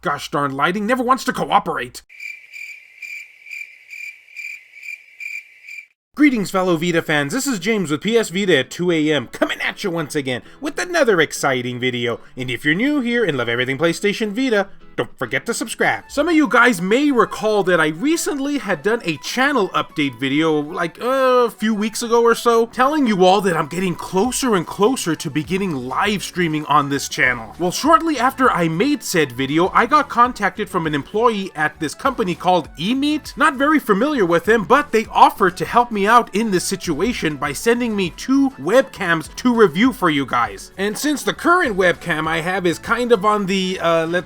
Gosh darn lighting never wants to cooperate. Greetings fellow Vita fans, this is James with PS Vita at 2 AM, coming at you once again with another exciting video. And if you're new here and love everything PlayStation Vita, don't forget to subscribe. Some of you guys may recall that I recently had done a channel update video like a few weeks ago or so, telling you all that I'm getting closer and closer to beginning live streaming on this channel. Well, shortly after I made said video, I got contacted from an employee at this company called Emeet. Not very familiar with them, but they offered to help me out in this situation by sending me 2 webcams to review for you guys. And since the current webcam I have is kind of on the,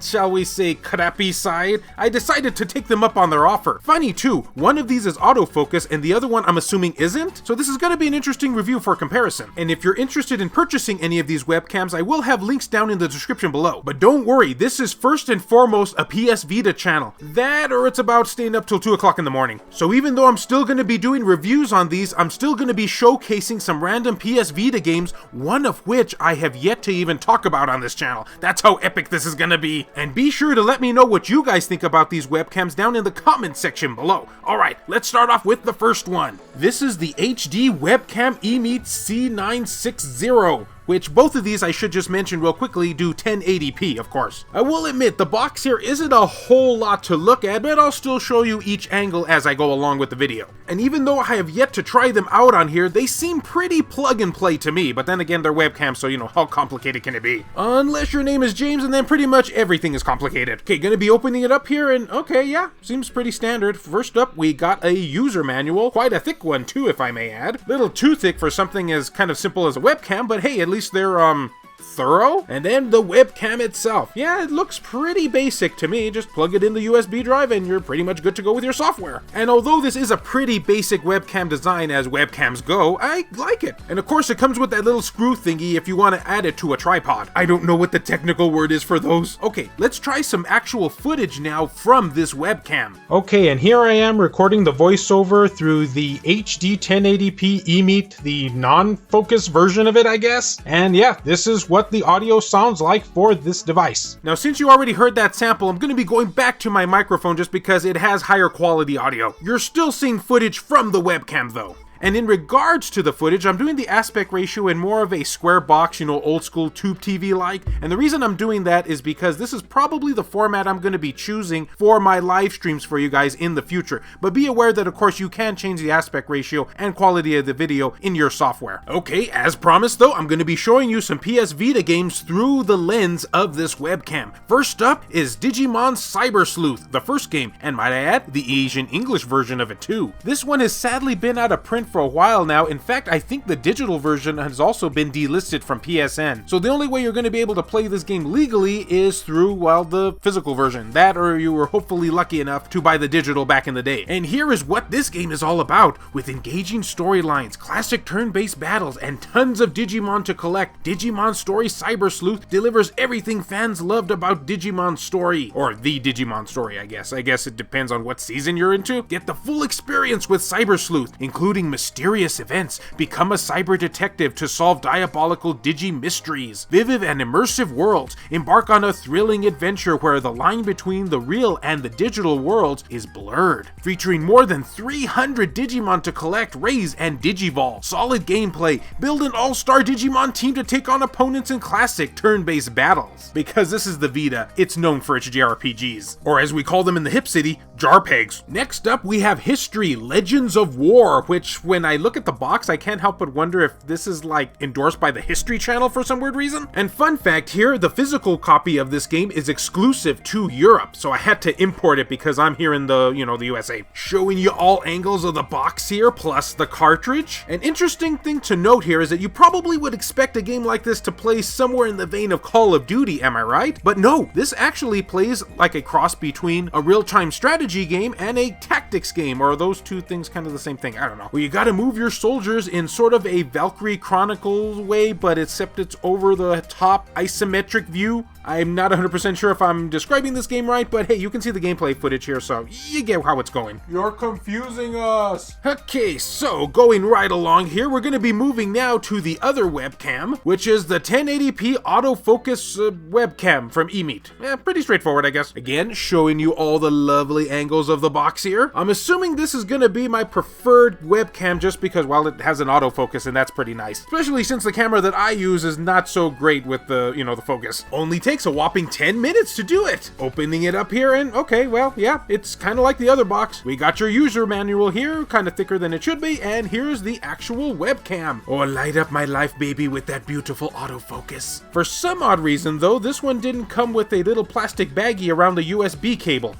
shall we say, crappy side, I decided to take them up on their offer. Funny too, one of these is autofocus and the other one I'm assuming isn't, so this is going to be an interesting review for comparison. And if you're interested in purchasing any of these webcams, I will have links down in the description below. But don't worry, this is first and foremost a PS Vita channel. That or it's about staying up till 2 o'clock in the morning. So even though I'm still going to be doing reviews on these, I'm still going to be showcasing some random PS Vita games, one of which I have yet to even talk about on this channel. That's how epic this is going to be. And be sure to let me know what you guys think about these webcams down in the comment section below. Alright, let's start off with the first one. This is the HD webcam Emeet C960. Which both of these I should just mention real quickly do 1080p, of course. I will admit the box here isn't a whole lot to look at, but I'll still show you each angle as I go along with the video. And even though I have yet to try them out on here, they seem pretty plug and play to me, but then again they're webcams, so you know, how complicated can it be? Unless your name is James and then pretty much everything is complicated. Okay, gonna be opening it up here and okay, yeah, seems pretty standard. First up, we got a user manual, quite a thick one too if I may add. Little too thick for something as kind of simple as a webcam, but hey, at least they're thorough. And then the webcam itself. Yeah, it looks pretty basic to me. Just plug it in the USB drive and you're pretty much good to go with your software. And although this is a pretty basic webcam design as webcams go, I like it. And of course it comes with that little screw thingy if you want to add it to a tripod. I don't know what the technical word is for those. Okay, let's try some actual footage now from this webcam. Okay, and here I am recording the voiceover through the HD 1080p Emeet, the non-focus version of it, I guess. And yeah, this is what the audio sounds like for this device. Now, since you already heard that sample, I'm going to be going back to my microphone just because it has higher quality audio. You're still seeing footage from the webcam though. And in regards to the footage, I'm doing the aspect ratio in more of a square box, you know, old school tube TV like. And the reason I'm doing that is because this is probably the format I'm going to be choosing for my live streams for you guys in the future. But be aware that of course you can change the aspect ratio and quality of the video in your software. Okay, as promised though, I'm going to be showing you some PS Vita games through the lens of this webcam. First up is Digimon Cyber Sleuth, the first game, and might I add, the Asian English version of it too. This one has sadly been out of print for a while now. In fact, I think the digital version has also been delisted from PSN. So the only way you're going to be able to play this game legally is through, well, the physical version. That or you were hopefully lucky enough to buy the digital back in the day. And here is what this game is all about, with engaging storylines, classic turn-based battles, and tons of Digimon to collect. Digimon Story Cyber Sleuth delivers everything fans loved about Digimon Story. Or the Digimon Story, I guess. I guess it depends on what season you're into. Get the full experience with Cyber Sleuth, including mysterious events, become a cyber detective to solve diabolical digi-mysteries, vivid and immersive worlds, embark on a thrilling adventure where the line between the real and the digital worlds is blurred, featuring more than 300 Digimon to collect, raise, and Digivolve. Solid gameplay, build an all-star Digimon team to take on opponents in classic turn-based battles. Because this is the Vita, it's known for its JRPGs, or as we call them in the hip city, JARPEGs. Next up we have History Legends of War, which when I look at the box I can't help but wonder if this is like endorsed by the History Channel for some weird reason. And fun fact here, the physical copy of this game is exclusive to Europe, so I had to import it because I'm here in the, you know, the USA. Showing you all angles of the box here, plus the cartridge. An interesting thing to note here is that you probably would expect a game like this to play somewhere in the vein of Call of Duty, am I right? But no, this actually plays like a cross between a real-time strategy game and a tactics game, or are those two things kind of the same thing? I don't know. Well, you gotta move your soldiers in sort of a Valkyrie Chronicles way, but except it's over the top isometric view. I'm not 100% sure if I'm describing this game right, but hey, you can see the gameplay footage here, so you get how it's going. You're confusing us. Okay, so going right along here, we're going to be moving now to the other webcam, which is the 1080p autofocus webcam from Emeet. Pretty straightforward, I guess. Again, showing you all the lovely angles of the box here. I'm assuming this is going to be my preferred webcam just because, well, it has an autofocus and that's pretty nice. Especially since the camera that I use is not so great with the, the focus. Only takes a whopping 10 minutes to do it. Opening it up here and, okay, well, yeah, it's kind of like the other box. We got your user manual here, kind of thicker than it should be, and here's the actual webcam. Oh, light up my life, baby, with that beautiful autofocus. For some odd reason, though, this one didn't come with a little plastic baggie around the USB cable.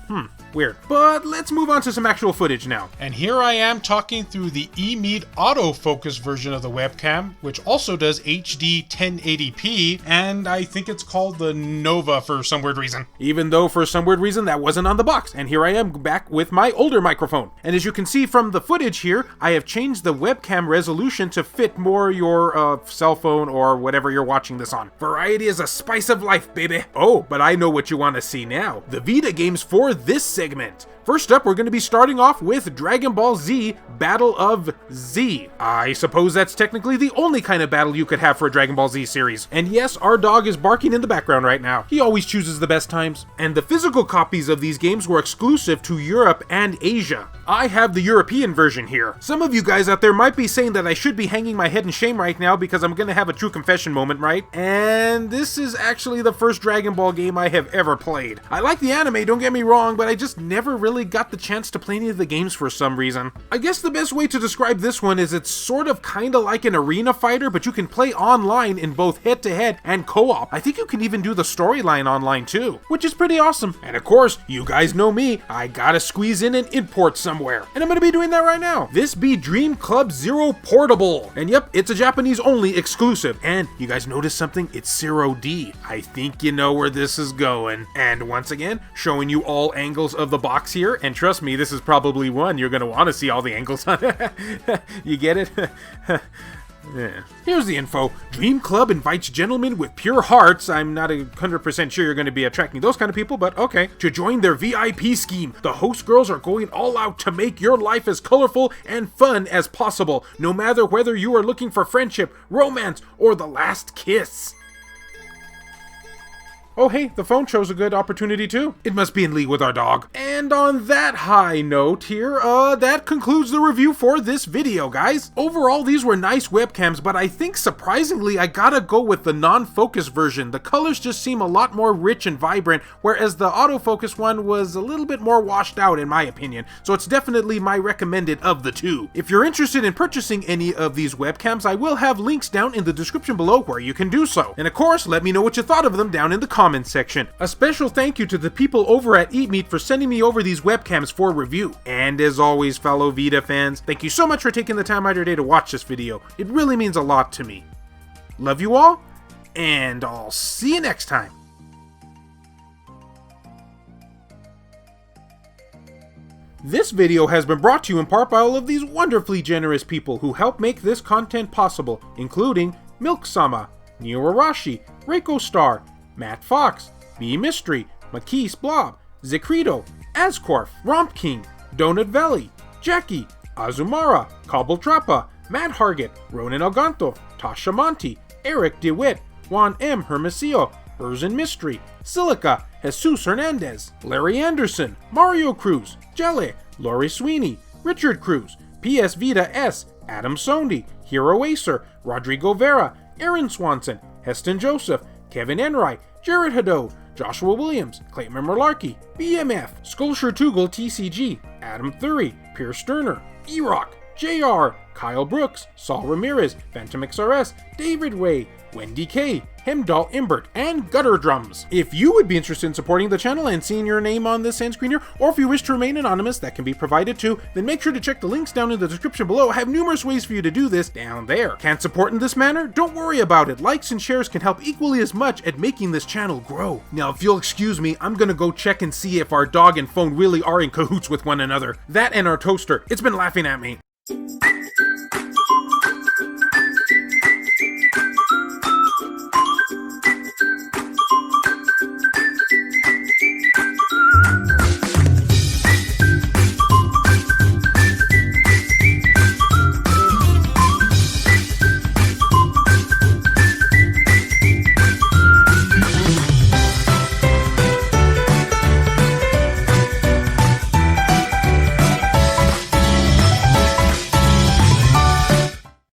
Weird. But let's move on to some actual footage now. And here I am talking through the Emeet autofocus version of the webcam, which also does HD 1080p, and I think it's called the Nova for some weird reason. Even though for some weird reason that wasn't on the box. And here I am back with my older microphone. And as you can see from the footage here, I have changed the webcam resolution to fit more your cell phone or whatever you're watching this on. Variety is a spice of life, baby. Oh, but I know what you want to see now. The Vita games for this segment. First up, we're going to be starting off with Dragon Ball Z Battle of Z. I suppose that's technically the only kind of battle you could have for a Dragon Ball Z series. And yes, our dog is barking in the background right now. He always chooses the best times. And the physical copies of these games were exclusive to Europe and Asia. I have the European version here. Some of you guys out there might be saying that I should be hanging my head in shame right now because I'm going to have a true confession moment, right? And this is actually the first Dragon Ball game I have ever played. I like the anime, don't get me wrong, but I just never really got the chance to play any of the games for some reason. I guess the best way to describe this one is it's sort of kind of like an arena fighter, but you can play online in both head-to-head and co-op. I think you can even do the storyline online too, which is pretty awesome. And of course, you guys know me, I gotta squeeze in an import somewhere. And I'm gonna be doing that right now. This be Dream Club Zero Portable. And yep, it's a Japanese only exclusive. And you guys notice something? It's 0D. I think you know where this is going. And once again, showing you all angles of the box here. And trust me, this is probably one you're gonna want to see all the angles on. You get it? Yeah. Here's the info. Dream Club invites gentlemen with pure hearts, I'm not 100% sure you're going to be attracting those kind of people, but okay, to join their VIP scheme. The host girls are going all out to make your life as colorful and fun as possible, no matter whether you are looking for friendship, romance, or the last kiss. Oh hey, the phone chose a good opportunity too. It must be in league with our dog. And on that high note here, that concludes the review for this video, guys. Overall, these were nice webcams, but I think surprisingly, I gotta go with the non-focus version. The colors just seem a lot more rich and vibrant, whereas the autofocus one was a little bit more washed out in my opinion. So it's definitely my recommended of the two. If you're interested in purchasing any of these webcams, I will have links down in the description below where you can do so. And of course, let me know what you thought of them down in the comments section. A special thank you to the people over at Emeet for sending me over these webcams for review. And as always, fellow Vita fans, thank you so much for taking the time out of your day to watch this video. It really means a lot to me. Love you all, and I'll see you next time. This video has been brought to you in part by all of these wonderfully generous people who help make this content possible, including Milk-sama, Neo Arashi, Reiko Star, Matt Fox, B Mystery, Makis Blob, Zecrito, Ascorf, Romp King, Donut Valley, Jackie, Azumara, Cobble Trappa, Matt Hargett, Ronan Alganto, Tasha Monty, Eric DeWitt, Juan M. Hermosillo, Burzen Mystery, Silica, Jesus Hernandez, Larry Anderson, Mario Cruz, Jelly, Lori Sweeney, Richard Cruz, PS Vita S, Adam Sondi, Hero Acer, Rodrigo Vera, Aaron Swanson, Heston Joseph, Kevin Enright, Jared Haddo, Joshua Williams, Clayton Merlarkey, BMF, Skulshire Tugel TCG, Adam Thury, Pierce Sterner, E-Rock, JR, Kyle Brooks, Saul Ramirez, Phantom XRS, David Way, Wendy K, Hemdall Imbert, and Gutter Drums. If you would be interested in supporting the channel and seeing your name on this end screen here, or if you wish to remain anonymous, that can be provided too, then make sure to check the links down in the description below. I have numerous ways for you to do this down there. Can't support in this manner? Don't worry about it. Likes and shares can help equally as much at making this channel grow. Now, if you'll excuse me, I'm gonna go check and see if our dog and phone really are in cahoots with one another. That and our toaster. It's been laughing at me.